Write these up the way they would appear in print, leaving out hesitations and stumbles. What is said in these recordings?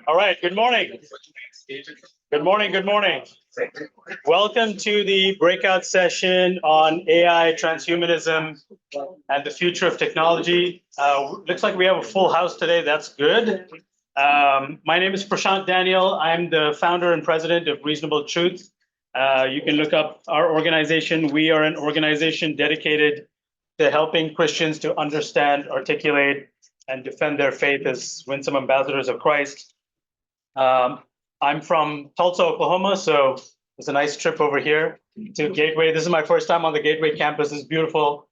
All right, good morning. Good morning, good morning. Welcome to the breakout session on AI, transhumanism, and the future of technology. Looks like we have a full house today. That's good. My name is Prashant Daniel. I'm the founder and president of Reasonable Truth. You can look up our organization. We are an organization dedicated to helping Christians to understand, articulate, and defend their faith as winsome ambassadors of Christ. I'm from Tulsa, Oklahoma, so it's a nice trip over here to Gateway. This is my first time on the Gateway campus. It's beautiful.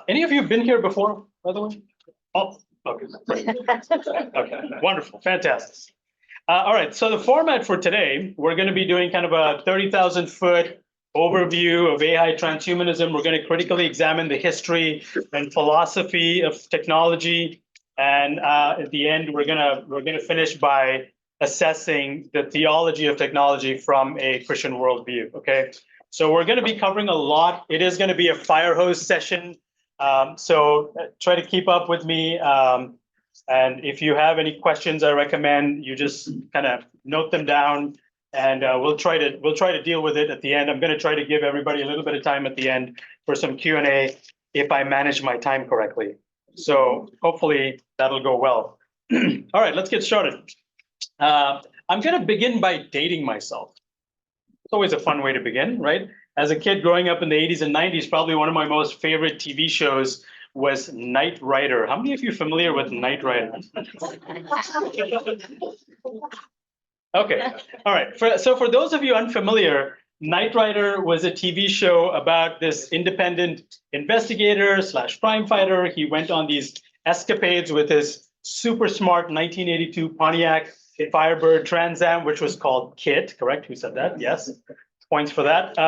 Any of you been here before, by the way? Oh, okay. Okay, wonderful, fantastic. All right, so the format for today, we're going to be doing kind of a 30,000-foot overview of AI transhumanism. We're going to critically examine the history and philosophy of technology, and at the end, we're gonna finish by assessing the theology of technology from a Christian worldview. Okay, so we're going to be covering a lot. It is going to be a fire hose session, so try to keep up with me. And if you have any questions, I recommend you just kind of note them down, and we'll try to deal with it at the end. I'm going to try to give everybody a little bit of time at the end for some Q&A if I manage my time correctly. So hopefully that'll go well. All right, let's get started. I'm going to begin by dating myself. It's always a fun way to begin, right? As a kid growing up in the 80s and 90s, probably one of my most favorite TV shows was Knight Rider. How many of you are familiar with Knight Rider? Okay, all right. So for those of you unfamiliar, Knight Rider was a TV show about this independent investigator slash crime fighter. He went on these escapades with his super smart 1982 Pontiac Firebird Trans Am, which was called KITT, correct? Who said that? Yes, points for that.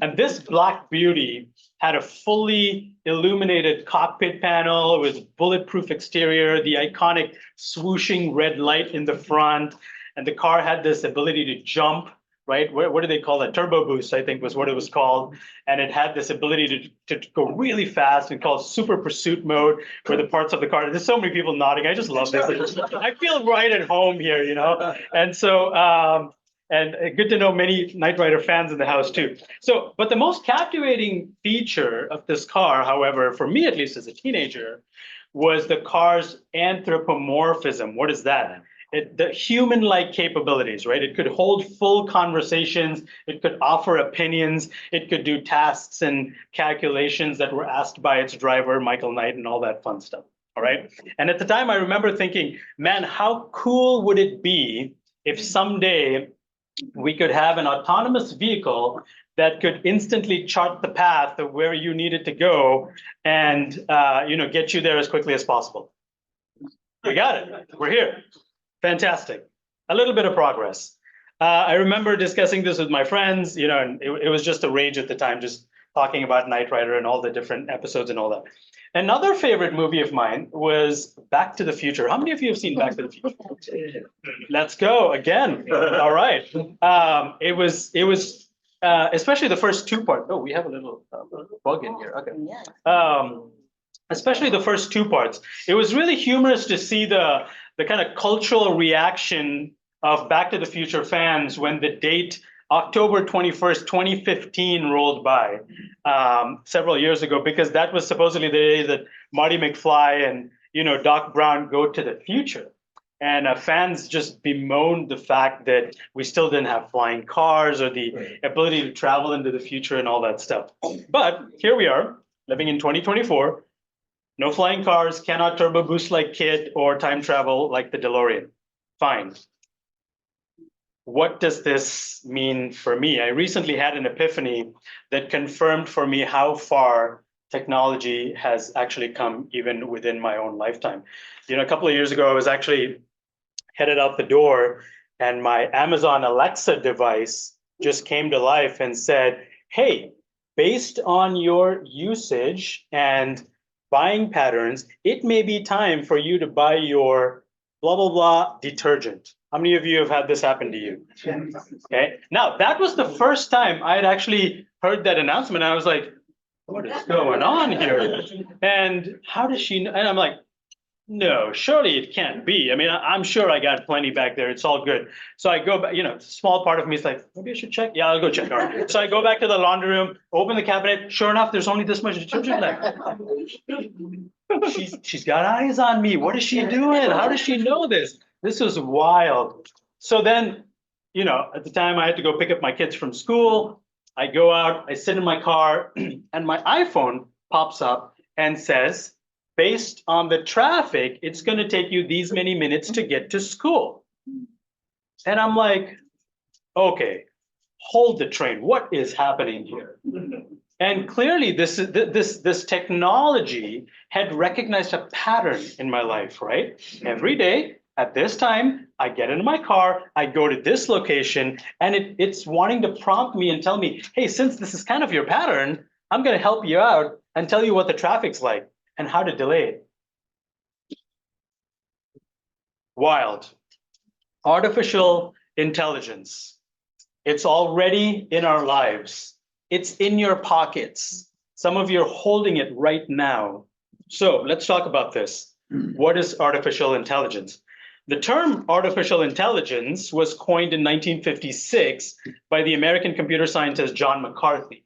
And this Black Beauty had a fully illuminated cockpit panel with bulletproof exterior, the iconic swooshing red light in the front, and the car had this ability to jump, right? What do they call that? Turbo boost, I think was what it was called. And it had this ability to go really fast and called super pursuit mode, where the parts of the car, there's so many people nodding. I just love this. I feel right at home here, you know? And so, and good to know many Knight Rider fans in the house too. So, but the most captivating feature of this car, however, for me at least as a teenager, was the car's anthropomorphism. What is that? The human-like capabilities, right? It could hold full conversations, it could offer opinions, it could do tasks and calculations that were asked by its driver, Michael Knight, and all that fun stuff, all right? And at the time, I remember thinking, man, how cool would it be if someday we could have an autonomous vehicle that could instantly chart the path of where you needed to go and get you there as quickly as possible. We got it, we're here. Fantastic. A little bit of progress. I remember discussing this with my friends, and it was just a rage at the time, just talking about Knight Rider and all the different episodes and all that. Another favorite movie of mine was Back to the Future. How many of you have seen Back to the Future? Let's go again. All right. It was especially the first two parts. Oh, we have a little bug in here. Okay. Especially the first two parts. It was really humorous to see the kind of cultural reaction of Back to the Future fans when the date October 21st, 2015 rolled by several years ago, because that was supposedly the day that Marty McFly and Doc Brown go to the future. And fans just bemoaned the fact that we still didn't have flying cars or the ability to travel into the future and all that stuff. But here we are, living in 2024. No flying cars, cannot turbo boost like KITT, or time travel like the DeLorean. Fine. What does this mean for me? I recently had an epiphany that confirmed for me how far technology has actually come even within my own lifetime. A couple of years ago, I was actually headed out the door and my Amazon Alexa device just came to life and said, hey, based on your usage and buying patterns, it may be time for you to buy your blah, blah, blah detergent. How many of you have had this happen to you? Okay. Now, that was the first time I had actually heard that announcement. I was like, what is going on here? And how does she know? And I'm like, no, surely it can't be. I mean, I'm sure I got plenty back there. It's all good. So I go back, small part of me is like, maybe I should check. Yeah, I'll go check. All right. So I go back to the laundry room, open the cabinet. Sure enough, there's only this much detergent left. She's got eyes on me. What is she doing? How does she know this? This was wild. So then, at the time I had to go pick up my kids from school. I go out, I sit in my car, and my iPhone pops up and says, based on the traffic, it's going to take you these many minutes to get to school. And I'm like, okay, hold the train. What is happening here? And clearly, this technology had recognized a pattern in my life, right? Every day at this time, I get into my car, I go to this location, and it's wanting to prompt me and tell me, hey, since this is kind of your pattern, I'm going to help you out and tell you what the traffic's like and how to delay it. Wild. Artificial intelligence. It's already in our lives. It's in your pockets. Some of you are holding it right now. So let's talk about this. What is artificial intelligence? The term artificial intelligence was coined in 1956 by the American computer scientist John McCarthy,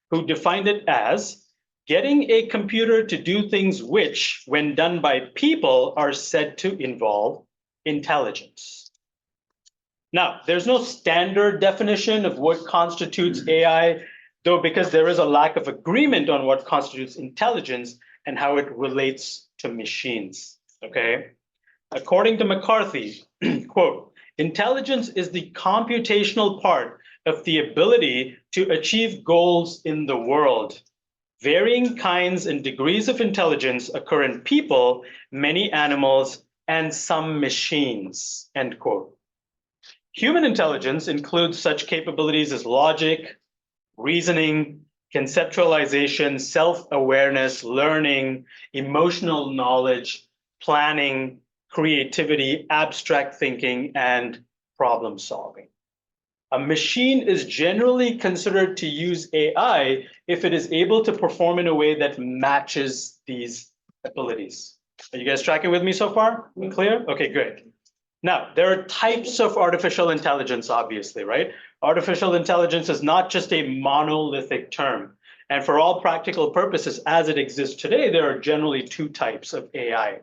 who defined it as getting a computer to do things which, when done by people, are said to involve intelligence. Now, there's no standard definition of what constitutes AI, though, because there is a lack of agreement on what constitutes intelligence and how it relates to machines, okay? According to McCarthy, quote, intelligence is the computational part of the ability to achieve goals in the world. Varying kinds and degrees of intelligence occur in people, many animals, and some machines, end quote. Human intelligence includes such capabilities as logic, reasoning, conceptualization, self-awareness, learning, emotional knowledge, planning, creativity, abstract thinking, and problem solving. A machine is generally considered to use AI if it is able to perform in a way that matches these abilities. Are you guys tracking with me so far? Clear? Okay, good. Now, there are types of artificial intelligence, obviously, right? Artificial intelligence is not just a monolithic term. And for all practical purposes, as it exists today, there are generally two types of AI.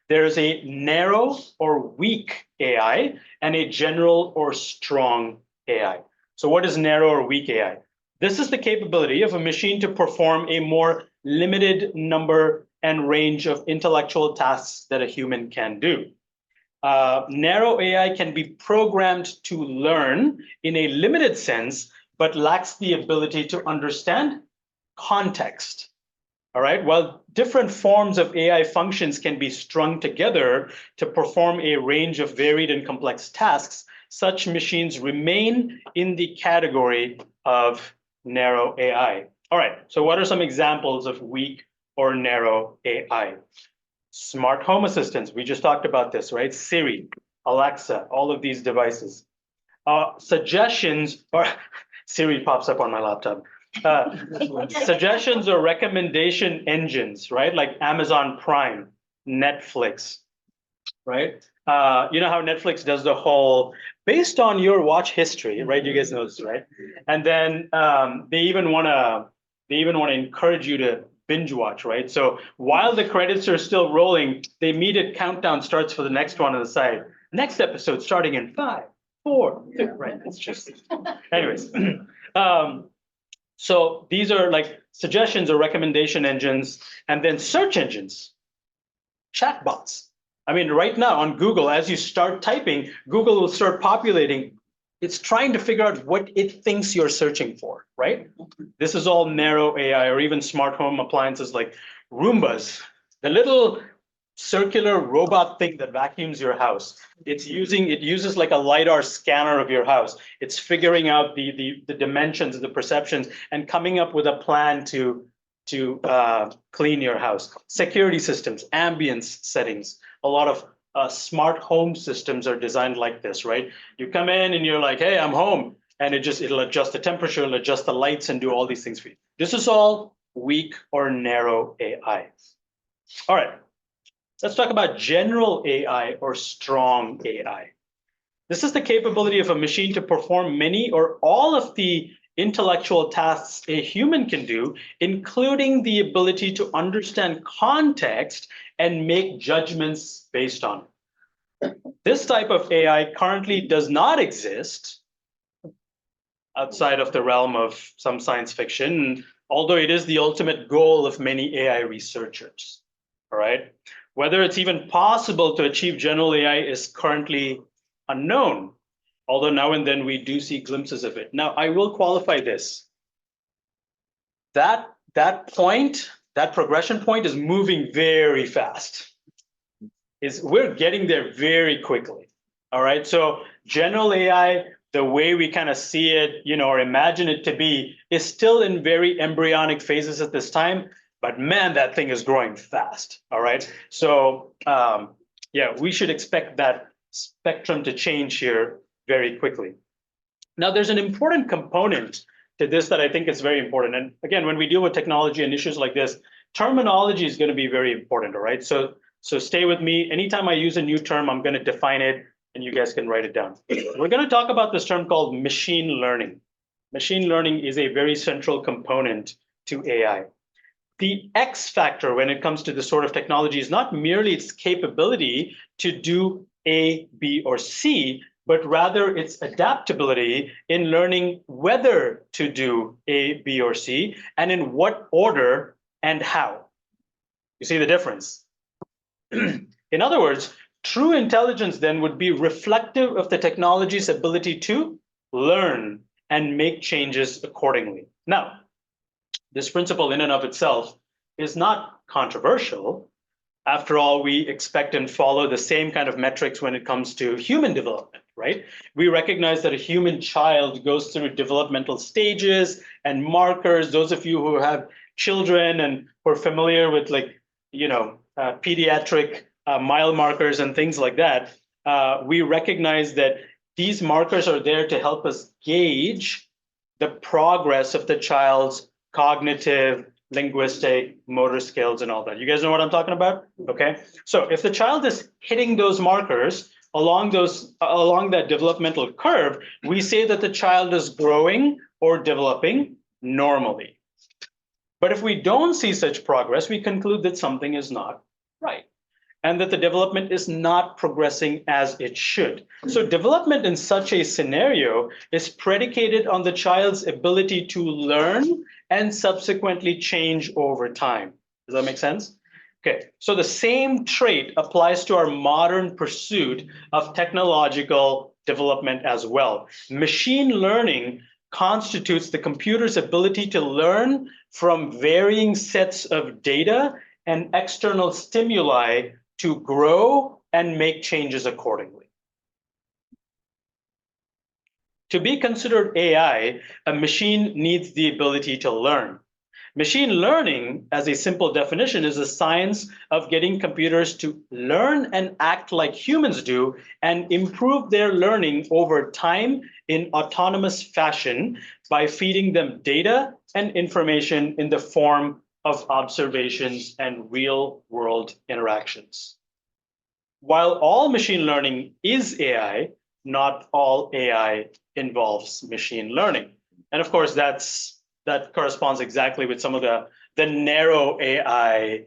There is a narrow or weak AI and a general or strong AI. So what is narrow or weak AI? This is the capability of a machine to perform a more limited number and range of intellectual tasks that a human can do. Narrow AI can be programmed to learn in a limited sense, but lacks the ability to understand context. All right, while different forms of AI functions can be strung together to perform a range of varied and complex tasks, such machines remain in the category of narrow AI. All right, so what are some examples of weak or narrow AI? Smart home assistants, we just talked about this, right? Siri, Alexa, all of these devices. Suggestions, or Siri pops up on my laptop. Suggestions or recommendation engines, right? Like Amazon Prime, Netflix, right? You know how Netflix does the whole based on your watch history, right? You guys know this, right? And then they even want to encourage you to binge watch, right? So while the credits are still rolling, the immediate countdown starts for the next one on the side. Next episode starting in 5, 4, 3, right? It's just, anyways. So these are like suggestions or recommendation engines, and then search engines, chatbots. I mean, right now on Google, as you start typing, Google will start populating. It's trying to figure out what it thinks you're searching for, right? This is all narrow AI, or even smart home appliances like Roombas, the little circular robot thing that vacuums your house. It uses like a LiDAR scanner of your house. It's figuring out the dimensions, the perceptions, and coming up with a plan to clean your house. Security systems, ambience settings. A lot of smart home systems are designed like this, right? You come in and you're like, hey, I'm home. And it'll adjust the temperature, it'll adjust the lights and do all these things for you. This is all weak or narrow AI. All right. Let's talk about general AI or strong AI. This is the capability of a machine to perform many or all of the intellectual tasks a human can do, including the ability to understand context and make judgments based on it. This type of AI currently does not exist outside of the realm of some science fiction, although it is the ultimate goal of many AI researchers. All right. Whether it's even possible to achieve general AI is currently unknown, although now and then we do see glimpses of it. Now, I will qualify this. That progression point is moving very fast. We're getting there very quickly. All right. So general AI, the way we kind of see it, or imagine it to be, is still in very embryonic phases at this time. But man, that thing is growing fast. All right. So yeah, we should expect that spectrum to change here very quickly. Now, there's an important component to this that I think is very important. And again, when we deal with technology and issues like this, terminology is going to be very important. All right. So stay with me. Anytime I use a new term, I'm going to define it, and you guys can write it down. We're going to talk about this term called machine learning. Machine learning is a very central component to AI. The X factor when it comes to this sort of technology is not merely its capability to do A, B, or C, but rather its adaptability in learning whether to do A, B, or C, and in what order and how. You see the difference? In other words, true intelligence then would be reflective of the technology's ability to learn and make changes accordingly. Now, this principle in and of itself is not controversial. After all, we expect and follow the same kind of metrics when it comes to human development, right? We recognize that a human child goes through developmental stages and markers. Those of you who have children and who are familiar with pediatric mile markers and things like that, we recognize that these markers are there to help us gauge the progress of the child's cognitive, linguistic, motor skills, and all that. You guys know what I'm talking about? Okay. So if the child is hitting those markers along that developmental curve, we say that the child is growing or developing normally. But if we don't see such progress, we conclude that something is not right, and that the development is not progressing as it should. So development in such a scenario is predicated on the child's ability to learn and subsequently change over time. Does that make sense? Okay, so the same trait applies to our modern pursuit of technological development as well. Machine learning constitutes the computer's ability to learn from varying sets of data and external stimuli to grow and make changes accordingly. To be considered AI, a machine needs the ability to learn. Machine learning, as a simple definition, is the science of getting computers to learn and act like humans do and improve their learning over time in autonomous fashion by feeding them data and information in the form of observations and real-world interactions. While all machine learning is AI, not all AI involves machine learning. And of course, that corresponds exactly with some of the narrow AI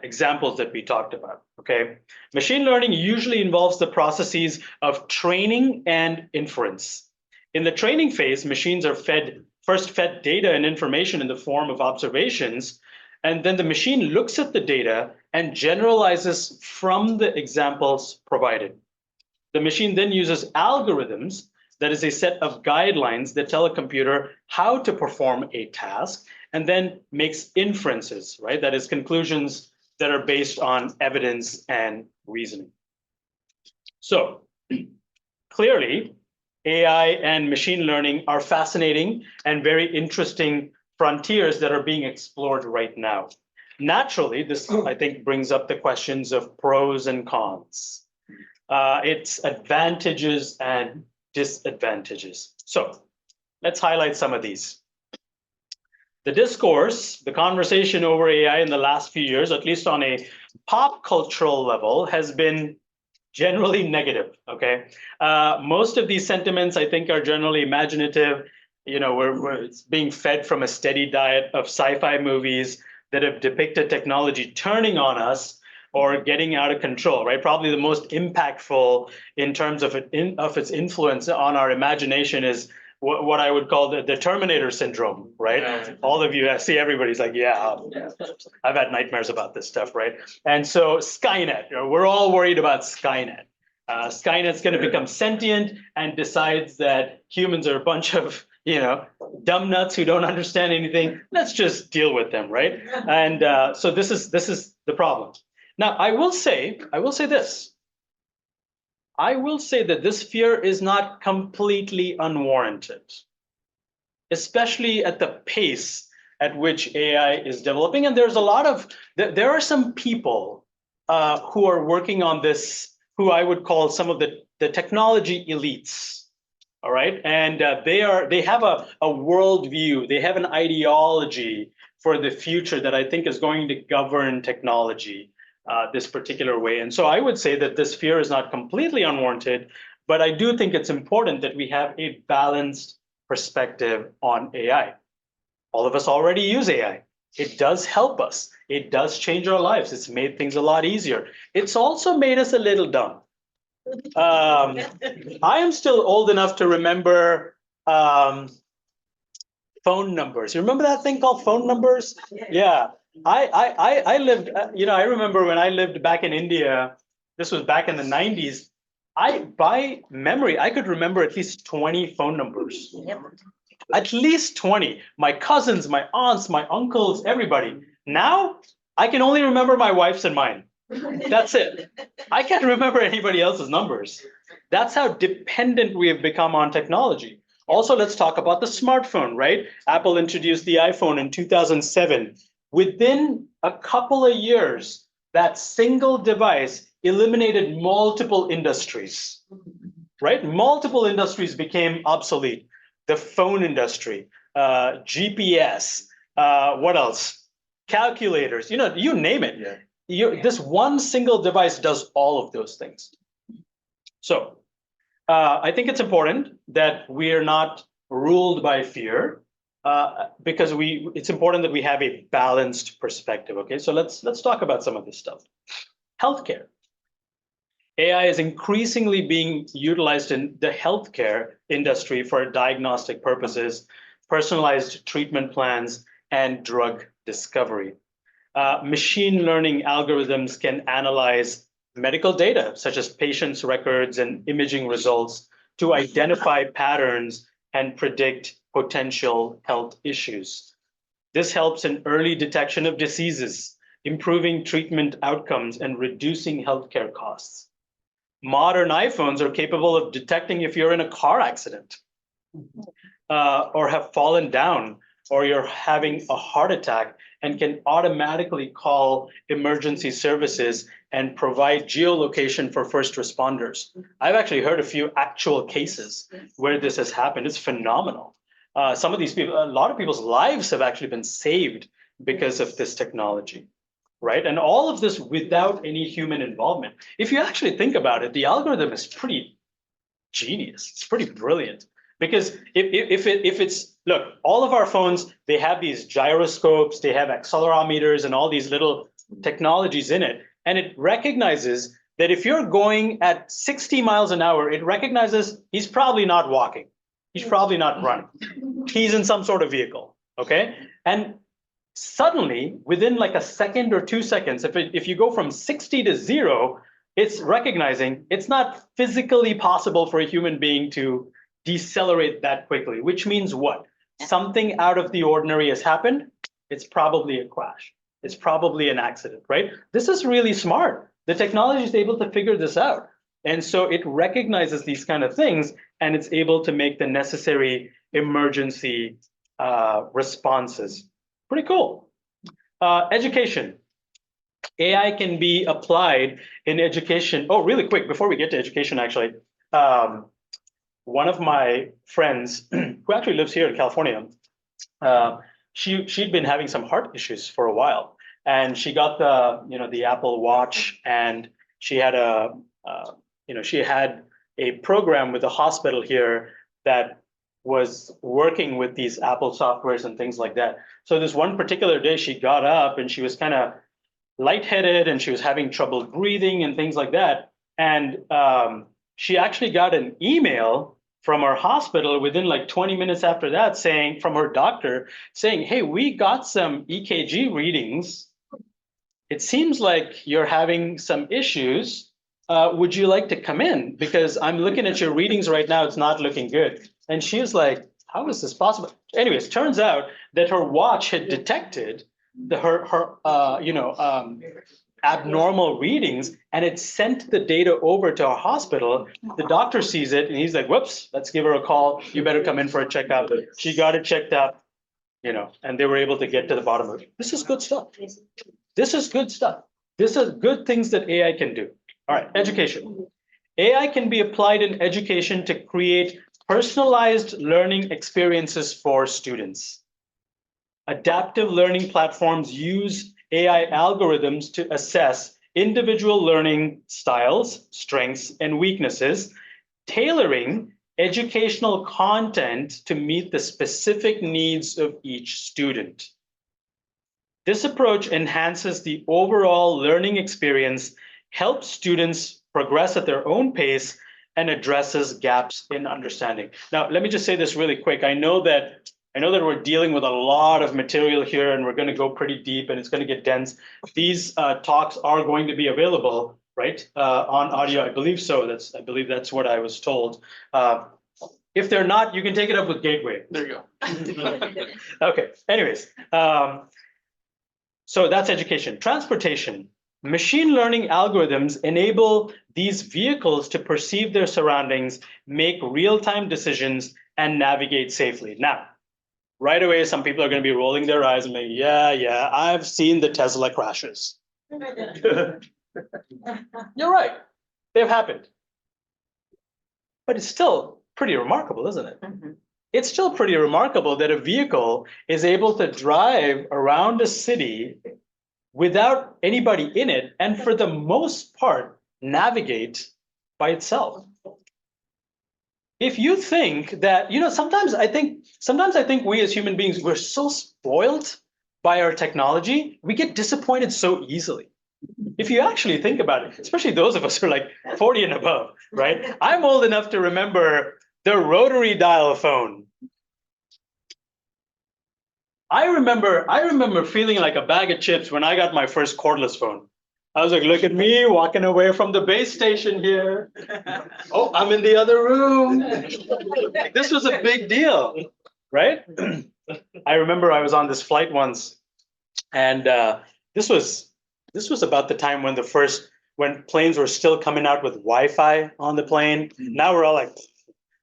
examples that we talked about, okay? Machine learning usually involves the processes of training and inference. In the training phase, machines are first fed data and information in the form of observations, and then the machine looks at the data and generalizes from the examples provided. The machine then uses algorithms, that is a set of guidelines that tell a computer how to perform a task, and then makes inferences, right? That is conclusions that are based on evidence and reasoning. So clearly, AI and machine learning are fascinating and very interesting frontiers that are being explored right now. Naturally, this, I think, brings up the questions of pros and cons, its advantages and disadvantages. So let's highlight some of these. The discourse, the conversation over AI in the last few years, at least on a pop cultural level has been generally negative. Okay, most of these sentiments, I think, are generally imaginative. You know, it's being fed from a steady diet of sci-fi movies that have depicted technology turning on us or getting out of control. Right, probably the most impactful in terms of its influence on our imagination is what I would call the Terminator syndrome, right? All of you, I see everybody's like, yeah, I've had nightmares about this stuff, right? And so Skynet, we're all worried about Skynet. Skynet's going to become sentient and decides that humans are a bunch of, dumb nuts who don't understand anything. Let's just deal with them, right? And so this is the problem. Now, I will say this. I will say that this fear is not completely unwarranted, especially at the pace at which AI is developing. And there's a lot of, there are some people who are working on this, who I would call some of the technology elites. All right. And they have a worldview, they have an ideology for the future that I think is going to govern technology this particular way. And so I would say that this fear is not completely unwarranted, but I do think it's important that we have a balanced perspective on AI. All of us already use AI. It does help us. It does change our lives. It's made things a lot easier. It's also made us a little dumb. I am still old enough to remember phone numbers. You remember that thing called phone numbers? Yeah. I lived, I remember when I lived back in India, this was back in the 90s. By memory, I could remember at least 20 phone numbers. Yep. At least 20. My cousins, my aunts, my uncles, everybody. Now, I can only remember my wife's and mine. That's it. I can't remember anybody else's numbers. That's how dependent we have become on technology. Also, let's talk about the smartphone, right? Apple introduced the iPhone in 2007. Within a couple of years, that single device eliminated multiple industries, right? Multiple industries became obsolete. The phone industry, GPS, what else? Calculators, you name it. Yeah. This one single device does all of those things. So I think it's important that we are not ruled by fear because it's important that we have a balanced perspective. Okay, so let's talk about some of this stuff. Healthcare. AI is increasingly being utilized in the healthcare industry for diagnostic purposes, personalized treatment plans, and drug discovery. Machine learning algorithms can analyze medical data, such as patients' records and imaging results, to identify patterns and predict potential health issues. This helps in early detection of diseases, improving treatment outcomes, and reducing healthcare costs. Modern iPhones are capable of detecting if you're in a car accident or have fallen down or you're having a heart attack, and can automatically call emergency services and provide geolocation for first responders. I've actually heard a few actual cases where this has happened. It's phenomenal. Some of these people, a lot of people's lives have actually been saved because of this technology, right? And all of this without any human involvement. If you actually think about it, the algorithm is pretty genius. It's pretty brilliant. Because if it's, look, all of our phones, they have these gyroscopes, they have accelerometers and all these little technologies in it. And it recognizes that if you're going at 60 miles an hour, it recognizes he's probably not walking. He's probably not running. He's in some sort of vehicle, okay? And suddenly, within like a second or 2 seconds, if you go from 60 to 0, it's recognizing it's not physically possible for a human being to decelerate that quickly, which means what? Something out of the ordinary has happened. It's probably a crash. It's probably an accident, right? This is really smart. The technology is able to figure this out. And so it recognizes these kind of things, and it's able to make the necessary emergency responses. Pretty cool. Education. AI can be applied in education. Oh, really quick, before we get to education, actually, one of my friends who actually lives here in California, she'd been having some heart issues for a while. and she got the Apple Watch, and she had she had a program with a hospital here that was working with these Apple softwares and things like that. So this one particular day, she got up and she was kind of lightheaded and she was having trouble breathing and things like that. And she actually got an email from our hospital within like 20 minutes after that saying, from her doctor, saying, hey, we got some EKG readings. It seems like you're having some issues. Would you like to come in? Because I'm looking at your readings right now, it's not looking good. And she was like, how is this possible? Anyways, turns out that her watch had detected her abnormal readings, and it sent the data over to our hospital. The doctor sees it and he's like, whoops, let's give her a call. You better come in for a checkup. She got it checked out, and they were able to get to the bottom of it. This is good stuff. This is good stuff. This is good things that AI can do. All right, education. AI can be applied in education to create personalized learning experiences for students. Adaptive learning platforms use AI algorithms to assess individual learning styles, strengths, and weaknesses, tailoring educational content to meet the specific needs of each student. This approach enhances the overall learning experience, helps students progress at their own pace, and addresses gaps in understanding. Now, let me just say this really quick. I know that we're dealing with a lot of material here, and we're going to go pretty deep, and it's going to get dense. These talks are going to be available, right, on audio. I believe so. I believe that's what I was told. If they're not, you can take it up with Gateway. There you go. Okay. Anyways, so that's education. Transportation. Machine learning algorithms enable these vehicles to perceive their surroundings, make real-time decisions, and navigate safely. Now, right away, some people are going to be rolling their eyes and like, yeah, I've seen the Tesla crashes. You're right. They've happened. But it's still pretty remarkable, isn't it? Mm-hmm. It's still pretty remarkable that a vehicle is able to drive around a city without anybody in it, and for the most part, navigate by itself. If you think that, sometimes I think we as human beings, we're so spoiled by our technology, we get disappointed so easily. If you actually think about it, especially those of us who are like 40 and above, right? I'm old enough to remember the rotary dial phone. I remember feeling like a bag of chips when I got my first cordless phone. I was like, look at me walking away from the base station here. Oh, I'm in the other room. This was a big deal, right? I remember I was on this flight once, and this was about the time when planes were still coming out with Wi-Fi on the plane. Now we're all like,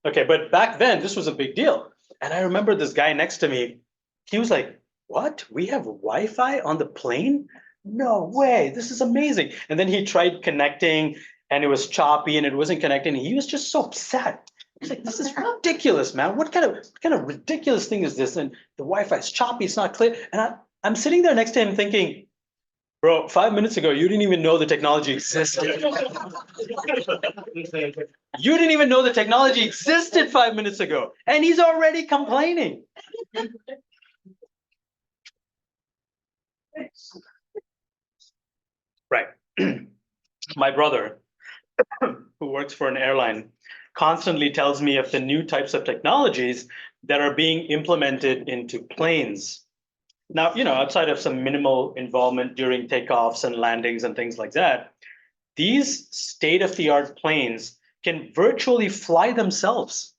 okay, but back then this was a big deal. And I remember this guy next to me. He was like, what? We have Wi-Fi on the plane? No way, this is amazing. And then he tried connecting and it was choppy and it wasn't connecting. He was just so upset. He's like, this is ridiculous, man. What kind of ridiculous thing is this? And the Wi-Fi is choppy, it's not clear. And I'm sitting there next to him thinking, bro, 5 minutes ago, you didn't even know the technology existed. You didn't even know the technology existed 5 minutes ago. And he's already complaining. Right. My brother, who works for an airline, constantly tells me of the new types of technologies that are being implemented into planes. Now, outside of some minimal involvement during takeoffs and landings and things like that, these state-of-the-art planes can virtually fly themselves,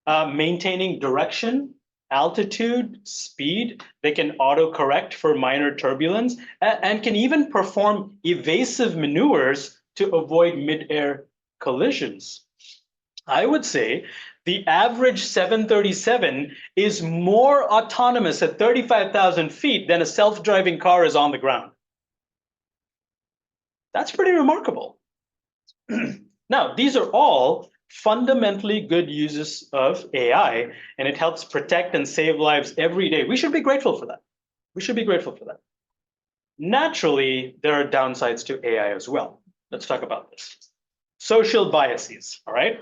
maintaining direction, altitude, speed. They can autocorrect for minor turbulence and can even perform evasive maneuvers to avoid mid-air collisions. I would say the average 737 is more autonomous at 35,000 feet than a self-driving car is on the ground. That's pretty remarkable. Now, these are all fundamentally good uses of AI, and it helps protect and save lives every day. We should be grateful for that. We should be grateful for that. naturally, there are downsides to AI as well. Let's talk about this. Social biases, all right?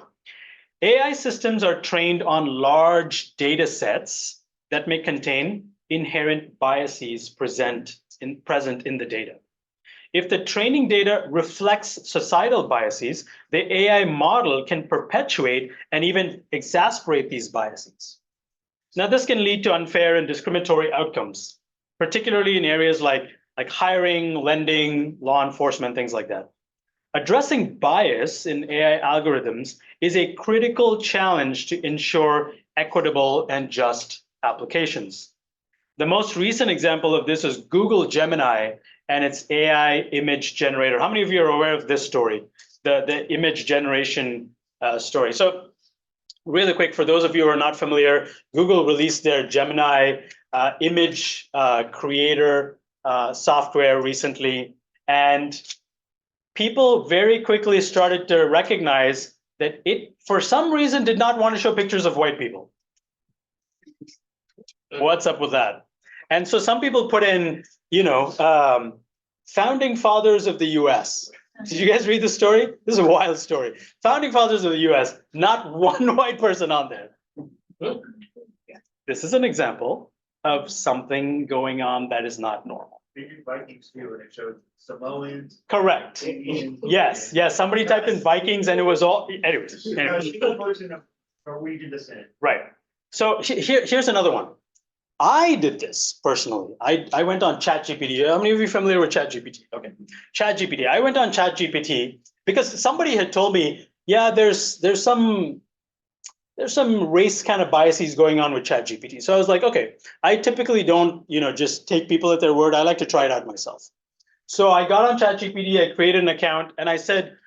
AI systems are trained on large data sets that may contain inherent biases present in the data. If the training data reflects societal biases, the AI model can perpetuate and even exacerbate these biases. Now, this can lead to unfair and discriminatory outcomes, particularly in areas like hiring, lending, law enforcement, things like that. Addressing bias in AI algorithms is a critical challenge to ensure equitable and just applications. The most recent example of this is Google Gemini and its AI image generator. How many of you are aware of this story, the image generation story? So really quick, for those of you who are not familiar, Google released their Gemini image creator software recently, and people very quickly started to recognize that it, for some reason, did not want to show pictures of white people. What's up with that? And so some people put in, founding fathers of the US. Did you guys read the story? This is a wild story. Founding fathers of the US, not one white person on there. This is an example of something going on that is not normal. They did Vikings too, and it showed Samoans. Correct. Indians. Yes. Somebody typed in Vikings and it was all, anyways. A single person of Norwegian descent. Right. So here's another one. I did this personally. I went on ChatGPT. How many of you are familiar with ChatGPT? Okay. ChatGPT. I went on ChatGPT because somebody had told me, yeah, there's some race kind of biases going on with ChatGPT. So I was like, okay, I typically don't, just take people at their word. I like to try it out myself. So I got on ChatGPT, I created an account, and I said,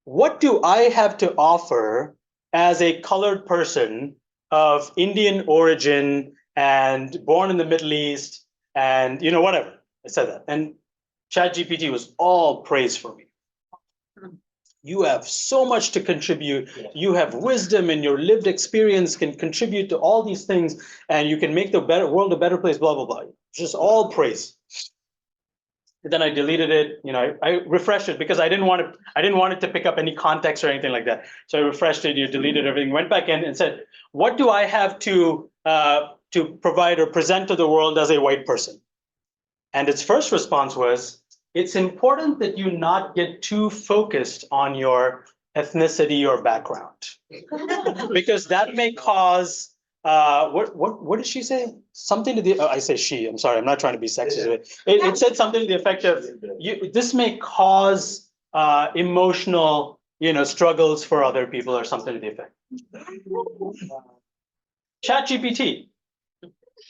what do I have to offer as a colored person of Indian origin and born in the Middle East and, whatever. I said that. And ChatGPT was all praise for me. You have so much to contribute. You have wisdom, and your lived experience can contribute to all these things, and you can make the world a better place, blah, blah, blah. Just all praise. And then I deleted it. I refreshed it because I didn't want it to pick up any context or anything like that. So I refreshed it, deleted everything, went back in and said, what do I have to provide or present to the world as a white person? And its first response was, it's important that you not get too focused on your ethnicity or background, because that may cause, what did she say? Something to the, I say she, I'm sorry, I'm not trying to be sexist. It said something to the effect of, this may cause emotional, struggles for other people or something to the effect. ChatGPT.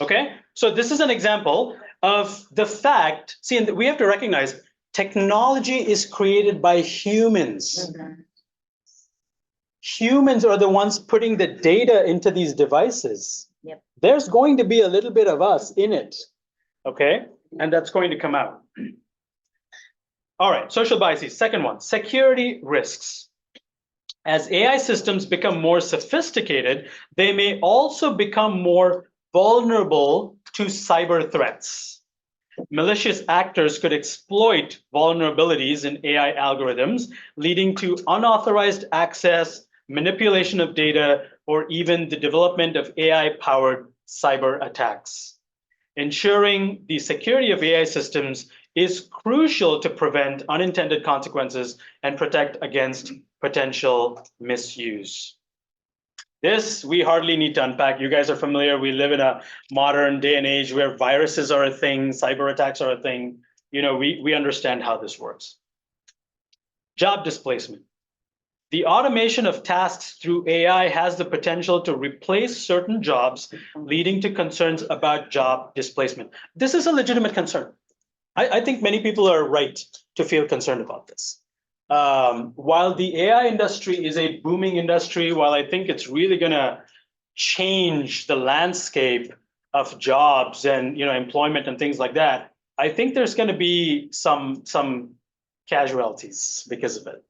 Okay, so this is an example of the fact, see, and we have to recognize technology is created by humans. Humans are the ones putting the data into these devices. Yep. There's going to be a little bit of us in it, okay? And that's going to come out. All right, social biases. Second one, security risks. As AI systems become more sophisticated, they may also become more vulnerable to cyber threats. Malicious actors could exploit vulnerabilities in AI algorithms, leading to unauthorized access, manipulation of data, or even the development of AI-powered cyber attacks. Ensuring the security of AI systems is crucial to prevent unintended consequences and protect against potential misuse. This we hardly need to unpack. You guys are familiar. We live in a modern day and age where viruses are a thing, cyber attacks are a thing. We understand how this works. Job displacement. The automation of tasks through AI has the potential to replace certain jobs, leading to concerns about job displacement. This is a legitimate concern. I think many people are right to feel concerned about this. While the AI industry is a booming industry, while I think it's really going to change the landscape of jobs and employment and things like that, I think there's going to be some casualties because of it.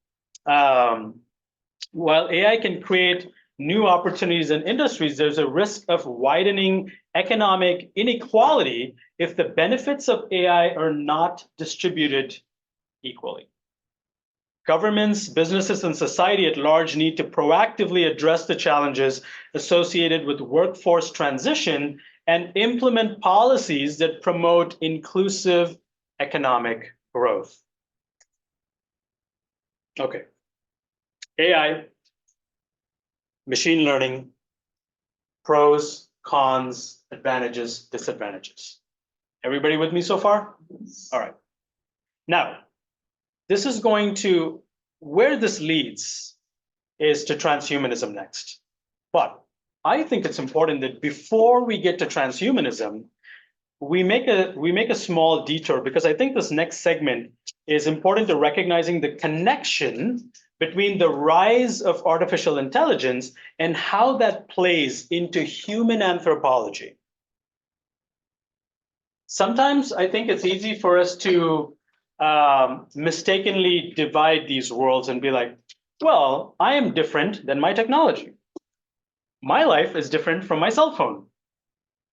While AI can create new opportunities in industries, there's a risk of widening economic inequality if the benefits of AI are not distributed equally. Governments, businesses, and society at large need to proactively address the challenges associated with workforce transition and implement policies that promote inclusive economic growth. Okay. AI, machine learning, pros, cons, advantages, disadvantages. Everybody with me so far? All right. Now, this is going to, where this leads is to transhumanism next. But I think it's important that before we get to transhumanism, we make a small detour, because I think this next segment is important to recognizing the connection between the rise of artificial intelligence and how that plays into human anthropology. Sometimes I think it's easy for us to mistakenly divide these worlds and be like, well, I am different than my technology. My life is different from my cell phone.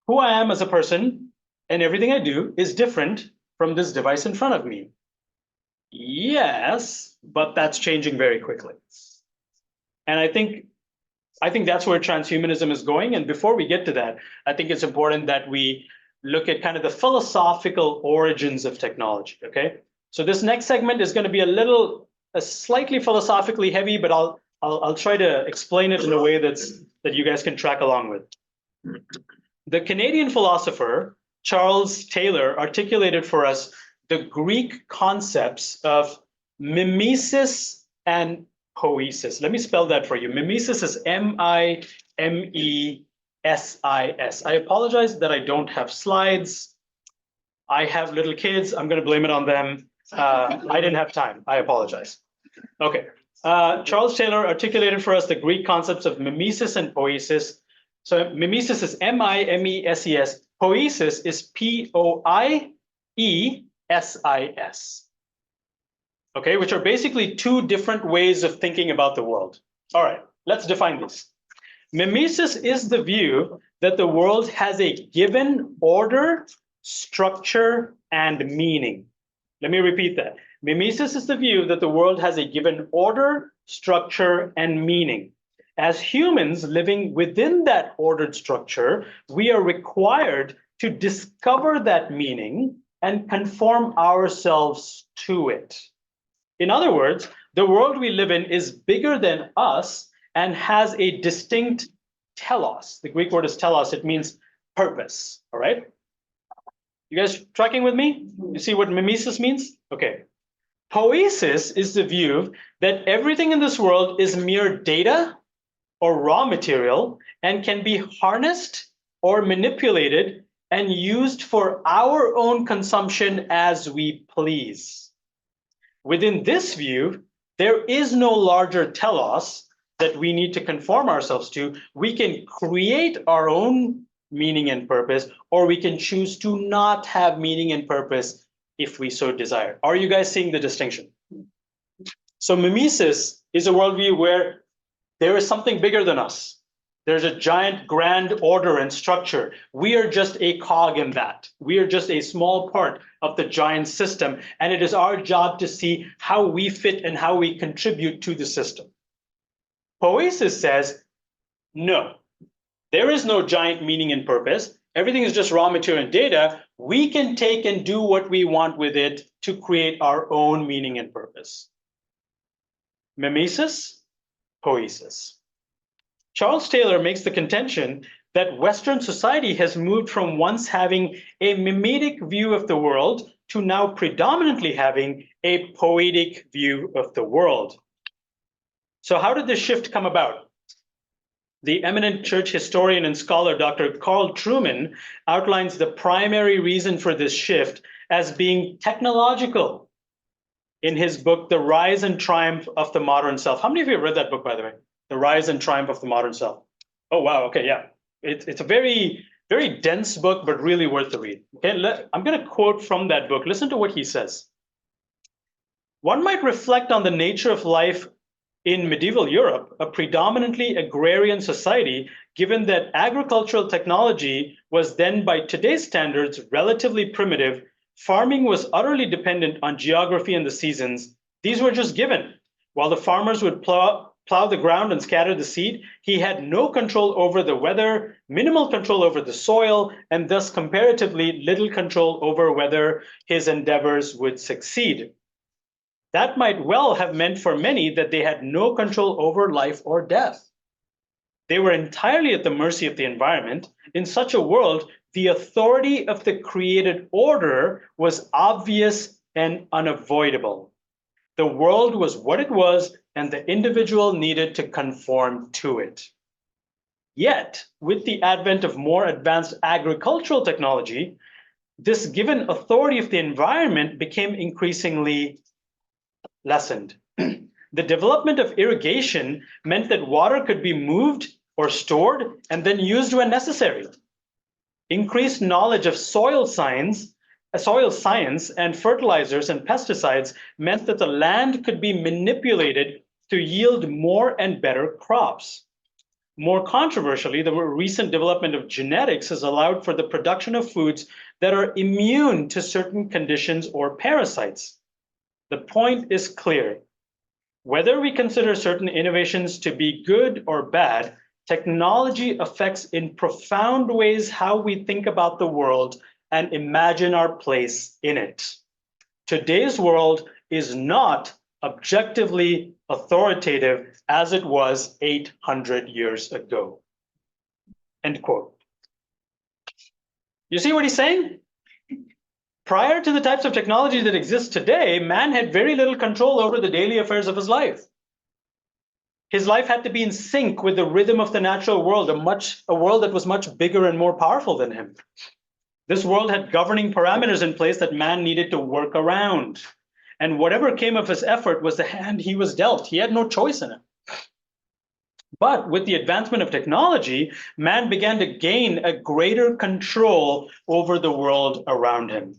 Who I am as a person and everything I do is different from this device in front of me. Yes, but that's changing very quickly. And I think that's where transhumanism is going. And before we get to that, I think it's important that we look at kind of the philosophical origins of technology, okay? So this next segment is going to be a slightly philosophically heavy, but I'll try to explain it in a way that you guys can track along with. The Canadian philosopher Charles Taylor articulated for us the Greek concepts of mimesis and poiesis. Let me spell that for you. Mimesis is M-I-M-E-S-I-S. I apologize that I don't have slides. I have little kids. I'm going to blame it on them. I didn't have time. I apologize. Okay. Charles Taylor articulated for us the Greek concepts of mimesis and poiesis. So mimesis is M-I-M-E-S-E-S. Poiesis is P-O-I-E-S-I-S. Okay, which are basically two different ways of thinking about the world. All right, let's define this. Mimesis is the view that the world has a given order, structure, and meaning. Let me repeat that. Mimesis is the view that the world has a given order, structure, and meaning. As humans living within that ordered structure, we are required to discover that meaning and conform ourselves to it. In other words, the world we live in is bigger than us and has a distinct telos. The Greek word is telos. It means purpose. All right? You guys tracking with me? You see what mimesis means? Okay. Poiesis is the view that everything in this world is mere data or raw material and can be harnessed or manipulated and used for our own consumption as we please. Within this view, there is no larger telos that we need to conform ourselves to. We can create our own meaning and purpose, or we can choose to not have meaning and purpose if we so desire. Are you guys seeing the distinction? So mimesis is a worldview where there is something bigger than us. There's a giant grand order and structure. We are just a cog in that. We are just a small part of the giant system, and it is our job to see how we fit and how we contribute to the system. Poiesis says, no, there is no giant meaning and purpose. Everything is just raw material and data. We can take and do what we want with it to create our own meaning and purpose. Mimesis, poiesis. Charles Taylor makes the contention that Western society has moved from once having a mimetic view of the world to now predominantly having a poetic view of the world. So how did this shift come about? The eminent church historian and scholar, Dr. Carl Trueman, outlines the primary reason for this shift as being technological in his book, The Rise and Triumph of the Modern Self. How many of you have read that book, by the way? The Rise and Triumph of the Modern Self. Oh, wow. Okay, yeah. It's a very, very dense book, but really worth the read. Okay, I'm going to quote from that book. Listen to what he says. One might reflect on the nature of life in medieval Europe, a predominantly agrarian society, given that agricultural technology was then, by today's standards, relatively primitive, farming was utterly dependent on geography and the seasons. These were just given. While the farmers would plow the ground and scatter the seed, he had no control over the weather, minimal control over the soil, and thus comparatively little control over whether his endeavors would succeed. That might well have meant for many that they had no control over life or death. They were entirely at the mercy of the environment. In such a world, the authority of the created order was obvious and unavoidable. The world was what it was, and the individual needed to conform to it. Yet, with the advent of more advanced agricultural technology, this given authority of the environment became increasingly lessened. The development of irrigation meant that water could be moved or stored and then used when necessary. Increased knowledge of soil science and fertilizers and pesticides meant that the land could be manipulated to yield more and better crops. More controversially, the recent development of genetics has allowed for the production of foods that are immune to certain conditions or parasites. The point is clear. Whether we consider certain innovations to be good or bad, technology affects in profound ways how we think about the world and imagine our place in it. Today's world is not objectively authoritative as it was 800 years ago. End quote. You see what he's saying? Prior to the types of technology that exist today, man had very little control over the daily affairs of his life. His life had to be in sync with the rhythm of the natural world, a world that was much bigger and more powerful than him. This world had governing parameters in place that man needed to work around. And whatever came of his effort was the hand he was dealt. He had no choice in it. But with the advancement of technology, man began to gain a greater control over the world around him.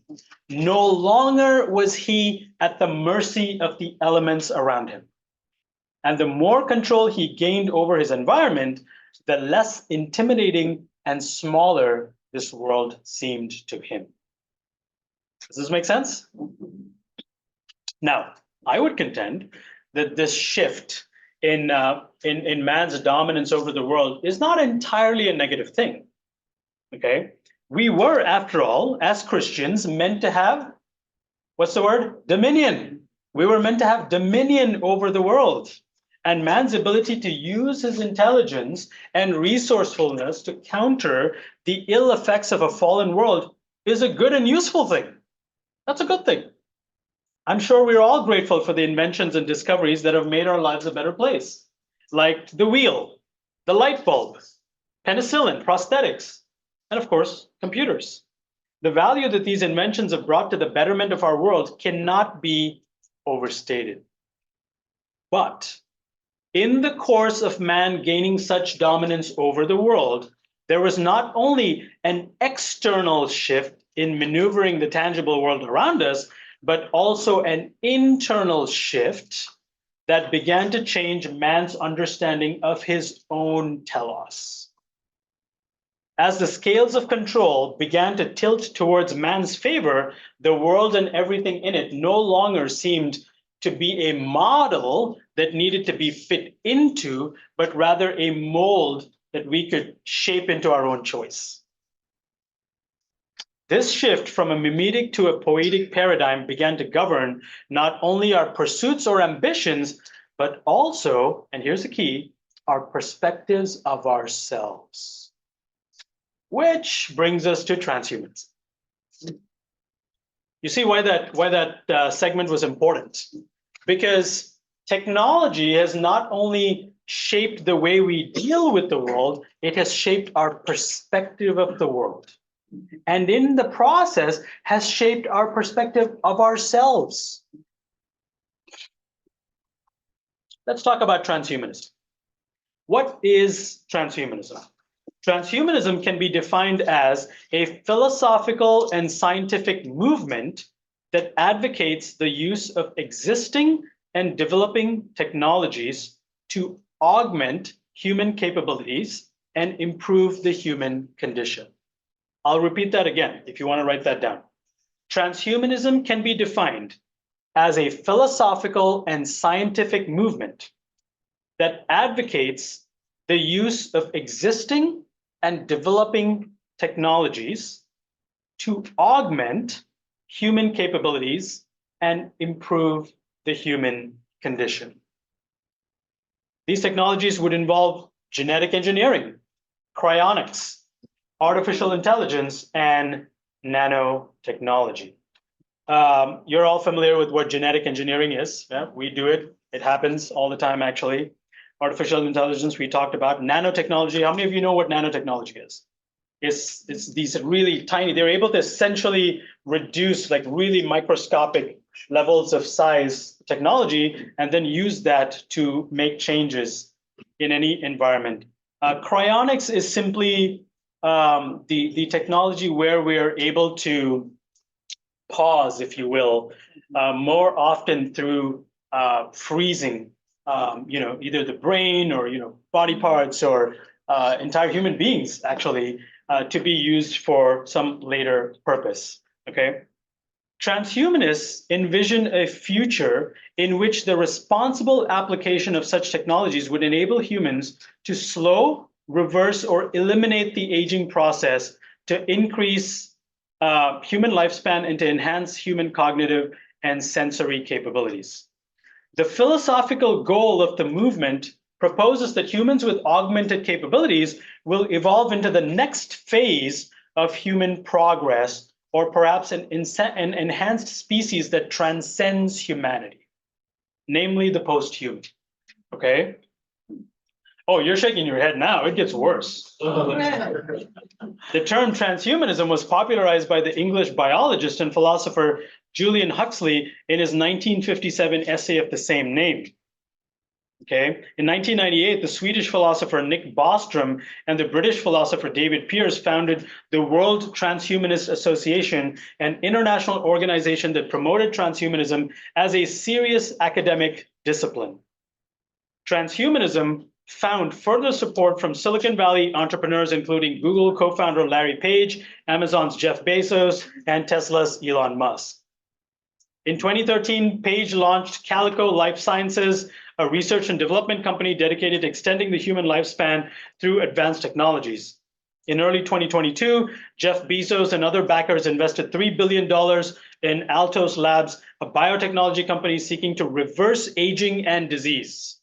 No longer was he at the mercy of the elements around him. And the more control he gained over his environment, the less intimidating and smaller this world seemed to him. Does this make sense? Now, I would contend that this shift in man's dominance over the world is not entirely a negative thing. Okay, we were, after all, as Christians, meant to have, what's the word? Dominion. We were meant to have dominion over the world. And man's ability to use his intelligence and resourcefulness to counter the ill effects of a fallen world is a good and useful thing. That's a good thing. I'm sure we're all grateful for the inventions and discoveries that have made our lives a better place, like the wheel, the light bulb, penicillin, prosthetics, and of course, computers. The value that these inventions have brought to the betterment of our world cannot be overstated. But in the course of man gaining such dominance over the world, there was not only an external shift in maneuvering the tangible world around us, but also an internal shift that began to change man's understanding of his own telos. As the scales of control began to tilt towards man's favor, the world and everything in it no longer seemed to be a model that needed to be fit into, but rather a mold that we could shape into our own choice. This shift from a mimetic to a poetic paradigm began to govern not only our pursuits or ambitions, but also, and here's the key, our perspectives of ourselves. Which brings us to transhumanism. You see why that segment was important? Because technology has not only shaped the way we deal with the world, it has shaped our perspective of the world. And in the process has shaped our perspective of ourselves. Let's talk about transhumanism. What is transhumanism? Transhumanism can be defined as a philosophical and scientific movement that advocates the use of existing and developing technologies to augment human capabilities and improve the human condition. I'll repeat that again if you want to write that down. Transhumanism can be defined as a philosophical and scientific movement that advocates the use of existing and developing technologies to augment human capabilities and improve the human condition. These technologies would involve genetic engineering, cryonics, artificial intelligence, and nanotechnology. You're all familiar with what genetic engineering is. Yeah, we do it. It happens all the time, actually. Artificial intelligence, we talked about. Nanotechnology, how many of you know what nanotechnology is? It's these really tiny, they're able to essentially reduce like really microscopic levels of size technology and then use that to make changes in any environment. Cryonics is simply the technology where we're able to pause, if you will, more often through freezing, either the brain or body parts or entire human beings, actually, to be used for some later purpose. Okay. Transhumanists envision a future in which the responsible application of such technologies would enable humans to slow, reverse, or eliminate the aging process to increase human lifespan and to enhance human cognitive and sensory capabilities. The philosophical goal of the movement proposes that humans with augmented capabilities will evolve into the next phase of human progress, or perhaps an enhanced species that transcends humanity, namely the post-human. Okay? Oh, you're shaking your head now. It gets worse. The term transhumanism was popularized by the English biologist and philosopher Julian Huxley in his 1957 essay of the same name. Okay. In 1998, the Swedish philosopher Nick Bostrom and the British philosopher David Pearce founded the World Transhumanist Association, an international organization that promoted transhumanism as a serious academic discipline. Transhumanism found further support from Silicon Valley entrepreneurs, including Google co-founder Larry Page, Amazon's Jeff Bezos, and Tesla's Elon Musk. In 2013, Page launched Calico Life Sciences, a research and development company dedicated to extending the human lifespan through advanced technologies. In early 2022, Jeff Bezos and other backers invested $3 billion in Altos Labs, a biotechnology company seeking to reverse aging and disease.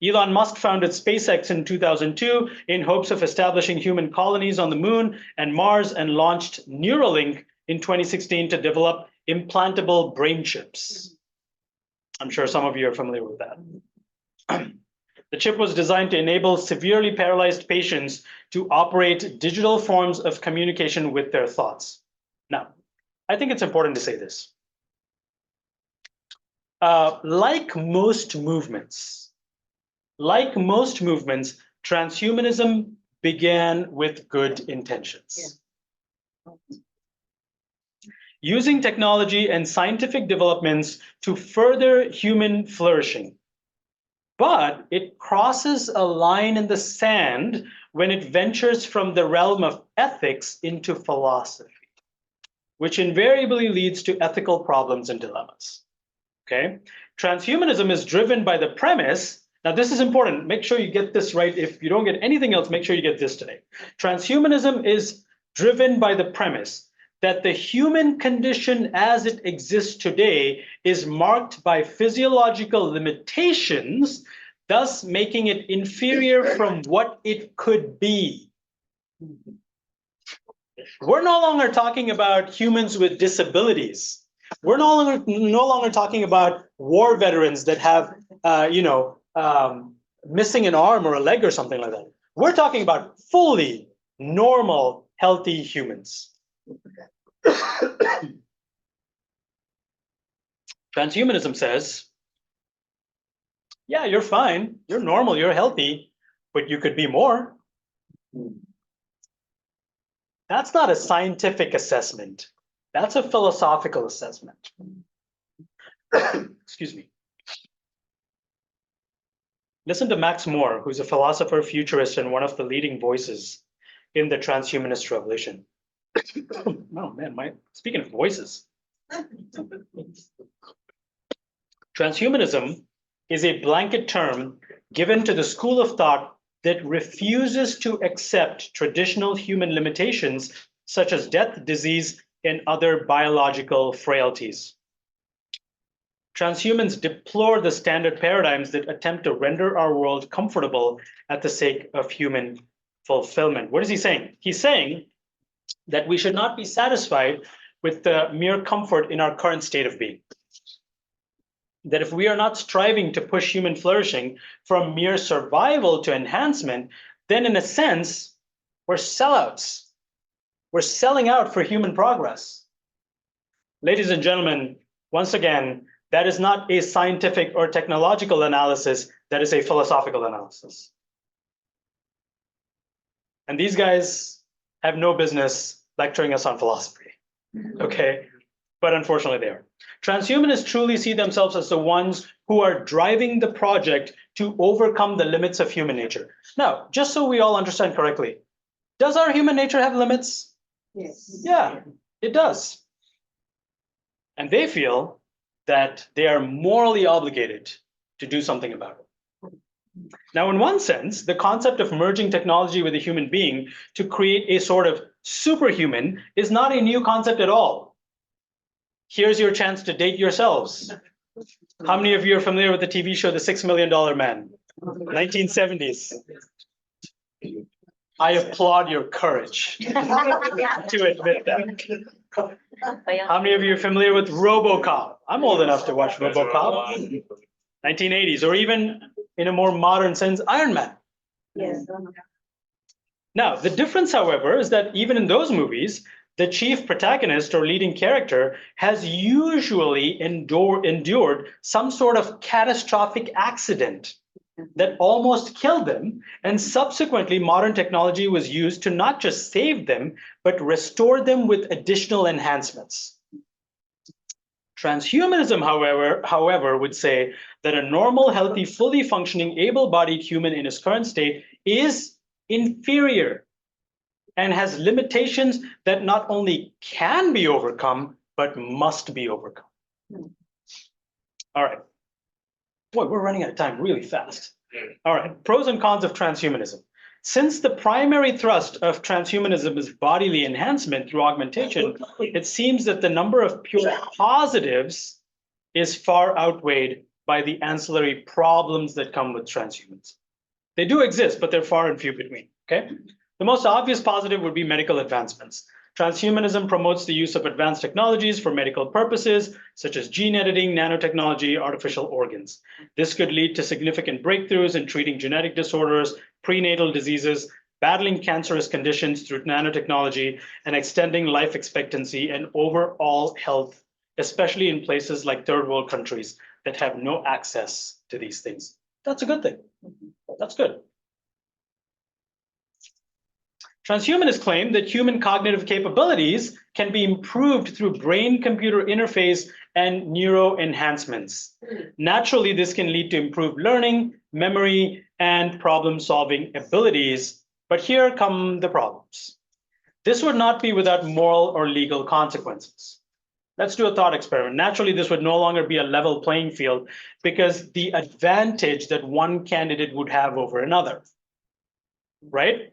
Elon Musk founded SpaceX in 2002 in hopes of establishing human colonies on the moon and Mars, and launched Neuralink in 2016 to develop implantable brain chips. I'm sure some of you are familiar with that. The chip was designed to enable severely paralyzed patients to operate digital forms of communication with their thoughts. Now, I think it's important to say this. Like most movements, transhumanism began with good intentions. Yeah. Using technology and scientific developments to further human flourishing. But it crosses a line in the sand when it ventures from the realm of ethics into philosophy, which invariably leads to ethical problems and dilemmas. Okay? Transhumanism is driven by the premise. Now, this is important. Make sure you get this right. If you don't get anything else, make sure you get this today. Transhumanism is driven by the premise that the human condition as it exists today is marked by physiological limitations, thus making it inferior from what it could be. We're no longer talking about humans with disabilities. We're no longer talking about war veterans that have, missing an arm or a leg or something like that. We're talking about fully normal, healthy humans. Transhumanism says, yeah, you're fine, you're normal, you're healthy, but you could be more. That's not a scientific assessment. That's a philosophical assessment. Excuse me. Listen to Max Moore, who's a philosopher, futurist, and one of the leading voices in the transhumanist revolution. Oh man, speaking of voices. Transhumanism is a blanket term given to the school of thought that refuses to accept traditional human limitations such as death, disease, and other biological frailties. Transhumans deplore the standard paradigms that attempt to render our world comfortable at the sake of human fulfillment. What is he saying? He's saying that we should not be satisfied with the mere comfort in our current state of being. That if we are not striving to push human flourishing from mere survival to enhancement, then in a sense, we're sellouts. We're selling out for human progress. Ladies and gentlemen, once again, that is not a scientific or technological analysis, that is a philosophical analysis. And these guys have no business lecturing us on philosophy, okay? But unfortunately they are. Transhumanists truly see themselves as the ones who are driving the project to overcome the limits of human nature. Now, just so we all understand correctly, does our human nature have limits? Yes. Yeah, it does. And they feel that they are morally obligated to do something about it. Now, in one sense, the concept of merging technology with a human being to create a sort of superhuman is not a new concept at all. Here's your chance to date yourselves. How many of you are familiar with the TV show The $6 Million Man? 1970s. I applaud your courage to admit that. How many of you are familiar with RoboCop? I'm old enough to watch RoboCop. 1980s, or even in a more modern sense, Iron Man. Yes. Now, the difference, however, is that even in those movies, the chief protagonist or leading character has usually endured some sort of catastrophic accident that almost killed them, and subsequently modern technology was used to not just save them, but restore them with additional enhancements. Transhumanism, however, would say that a normal, healthy, fully functioning, able-bodied human in his current state is inferior and has limitations that not only can be overcome, but must be overcome. All right. Boy, we're running out of time really fast. All right, pros and cons of transhumanism. Since the primary thrust of transhumanism is bodily enhancement through augmentation, it seems that the number of pure positives is far outweighed by the ancillary problems that come with transhumanism. They do exist, but they're far and few between, okay? The most obvious positive would be medical advancements. Transhumanism promotes the use of advanced technologies for medical purposes, such as gene editing, nanotechnology, artificial organs. This could lead to significant breakthroughs in treating genetic disorders, prenatal diseases, battling cancerous conditions through nanotechnology, and extending life expectancy and overall health, especially in places like third world countries that have no access to these things. That's a good thing. That's good. Transhumanists claim that human cognitive capabilities can be improved through brain-computer interface and neuro enhancements. Naturally, this can lead to improved learning, memory, and problem-solving abilities. But here come the problems. This would not be without moral or legal consequences. Let's do a thought experiment. Naturally, this would no longer be a level playing field because the advantage that one candidate would have over another, right?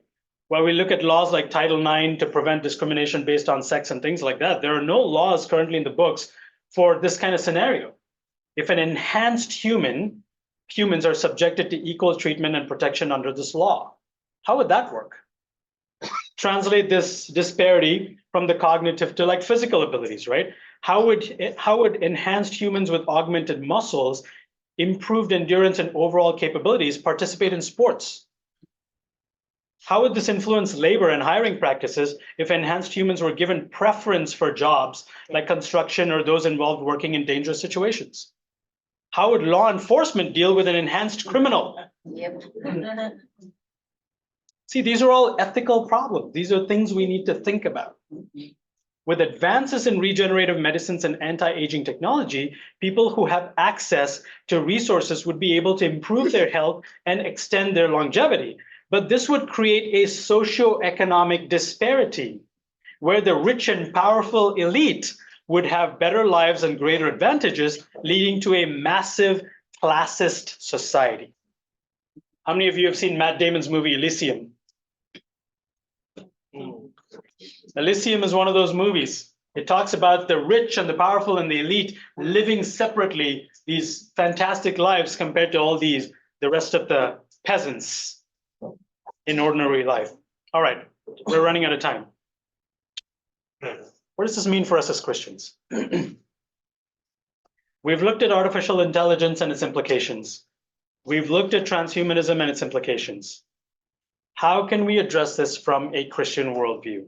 While we look at laws like Title IX to prevent discrimination based on sex and things like that, there are no laws currently in the books for this kind of scenario. If an enhanced humans are subjected to equal treatment and protection under this law, how would that work? Translate this disparity from the cognitive to like physical abilities, right? How would enhanced humans with augmented muscles, improved endurance and overall capabilities participate in sports? How would this influence labor and hiring practices if enhanced humans were given preference for jobs like construction or those involved working in dangerous situations? How would law enforcement deal with an enhanced criminal? Yep. See, these are all ethical problems. These are things we need to think about. with advances in regenerative medicines and anti-aging technology, people who have access to resources would be able to improve their health and extend their longevity. But this would create a socio-economic disparity where the rich and powerful elite would have better lives and greater advantages, leading to a massive classist society. How many of you have seen Matt Damon's movie Elysium? Elysium is one of those movies. It talks about the rich and the powerful and the elite living separately, these fantastic lives compared to all the rest of the peasants in ordinary life. All right, we're running out of time. What does this mean for us as Christians? We've looked at artificial intelligence and its implications. We've looked at transhumanism and its implications. How can we address this from a Christian worldview?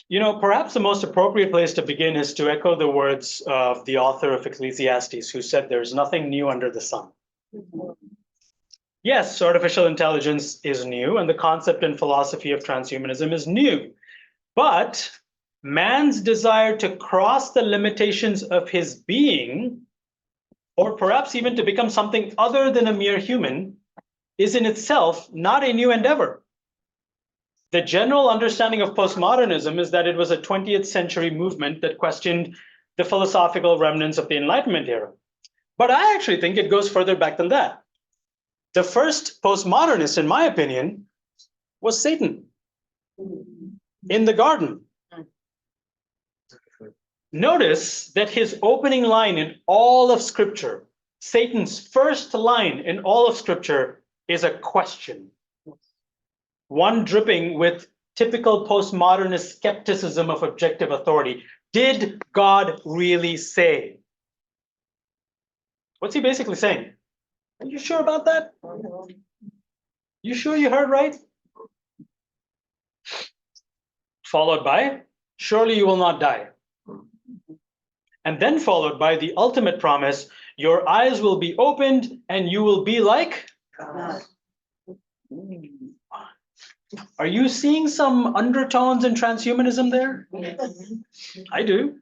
You know, perhaps the most appropriate place to begin is to echo the words of the author of Ecclesiastes, who said, "There's nothing new under the sun." Yes, artificial intelligence is new, and the concept and philosophy of transhumanism is new. But man's desire to cross the limitations of his being, or perhaps even to become something other than a mere human, is in itself not a new endeavor. The general understanding of postmodernism is that it was a 20th century movement that questioned the philosophical remnants of the Enlightenment era. But I actually think it goes further back than that. The first postmodernist, in my opinion, was Satan in the garden. Notice that his opening line in all of Scripture, Satan's first line in all of Scripture, is a question. One dripping with typical postmodernist skepticism of objective authority. Did God really say? What's he basically saying? Are you sure about that? You sure you heard right? Followed by, surely you will not die. And then followed by the ultimate promise, your eyes will be opened and you will be like God. Are you seeing some undertones in transhumanism there? Yes. I do.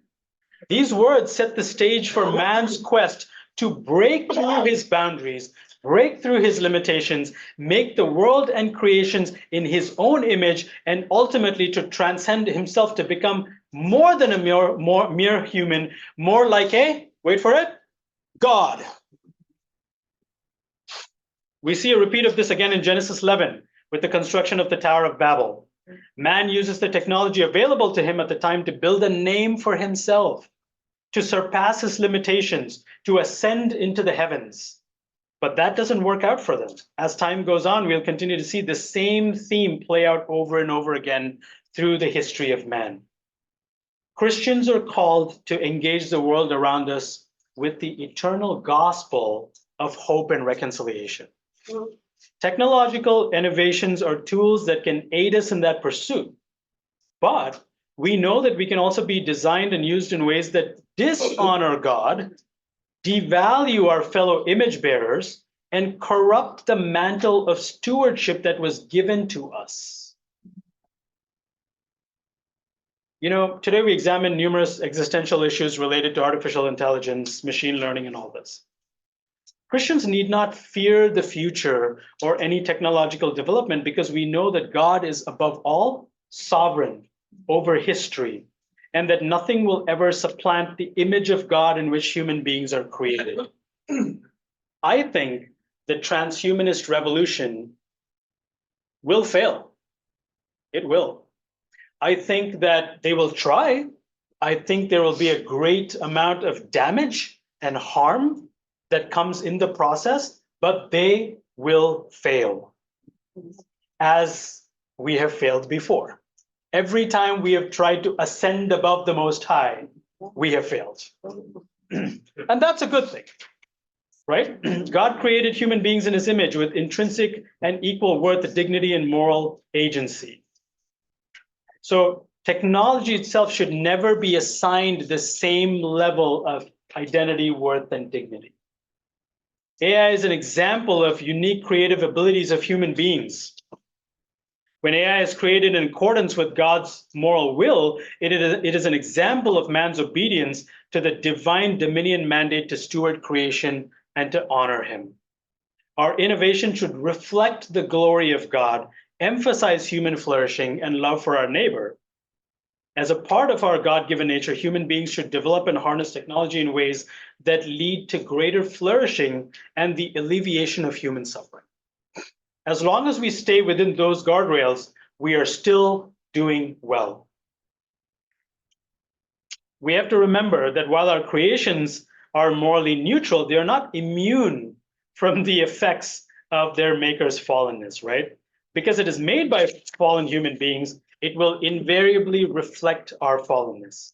These words set the stage for man's quest to break through his boundaries, break through his limitations, make the world and creations in his own image, and ultimately to transcend himself to become more than a mere human, more like a, wait for it, God. We see a repeat of this again in Genesis 11 with the construction of the Tower of Babel. Man uses the technology available to him at the time to build a name for himself, to surpass his limitations, to ascend into the heavens. But that doesn't work out for them. As time goes on, we'll continue to see the same theme play out over and over again through the history of man. Christians are called to engage the world around us with the eternal gospel of hope and reconciliation. Technological innovations are tools that can aid us in that pursuit. But we know that we can also be designed and used in ways that dishonor God, devalue our fellow image bearers, and corrupt the mantle of stewardship that was given to us. You know, today we examine numerous existential issues related to artificial intelligence, machine learning, and all this. Christians need not fear the future or any technological development because we know that God is above all sovereign over history and that nothing will ever supplant the image of God in which human beings are created. I think the transhumanist revolution will fail. It will. I think that they will try. I think there will be a great amount of damage and harm that comes in the process, but they will fail, as we have failed before. Every time we have tried to ascend above the Most High, we have failed. And that's a good thing, right? God created human beings in his image with intrinsic and equal worth, dignity, and moral agency. So technology itself should never be assigned the same level of identity, worth, and dignity. AI is an example of unique creative abilities of human beings. When AI is created in accordance with God's moral will, it is an example of man's obedience to the divine dominion mandate to steward creation and to honor him. Our innovation should reflect the glory of God, emphasize human flourishing and love for our neighbor. As a part of our God-given nature, human beings should develop and harness technology in ways that lead to greater flourishing and the alleviation of human suffering. As long as we stay within those guardrails, we are still doing well. We have to remember that while our creations are morally neutral, they are not immune from the effects of their maker's fallenness, right? Because it is made by fallen human beings, it will invariably reflect our fallenness.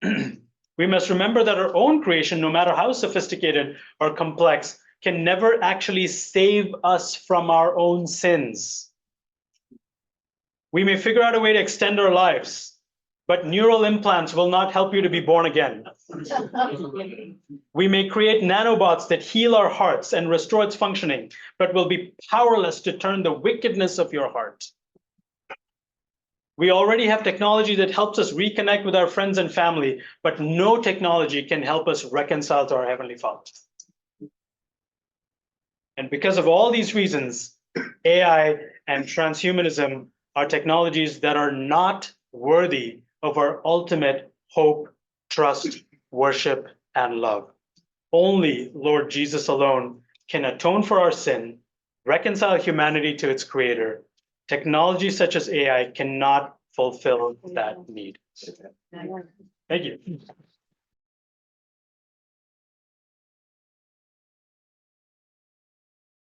We must remember that our own creation, no matter how sophisticated or complex, can never actually save us from our own sins. We may figure out a way to extend our lives, but neural implants will not help you to be born again. We may create nanobots that heal our hearts and restore its functioning, but will be powerless to turn the wickedness of your heart. We already have technology that helps us reconnect with our friends and family, but no technology can help us reconcile to our Heavenly Father. And because of all these reasons, AI and transhumanism are technologies that are not worthy of our ultimate hope, trust, worship, and love. Only Lord Jesus alone can atone for our sin, reconcile humanity to its creator. Technology such as AI cannot fulfill that need. Thank you.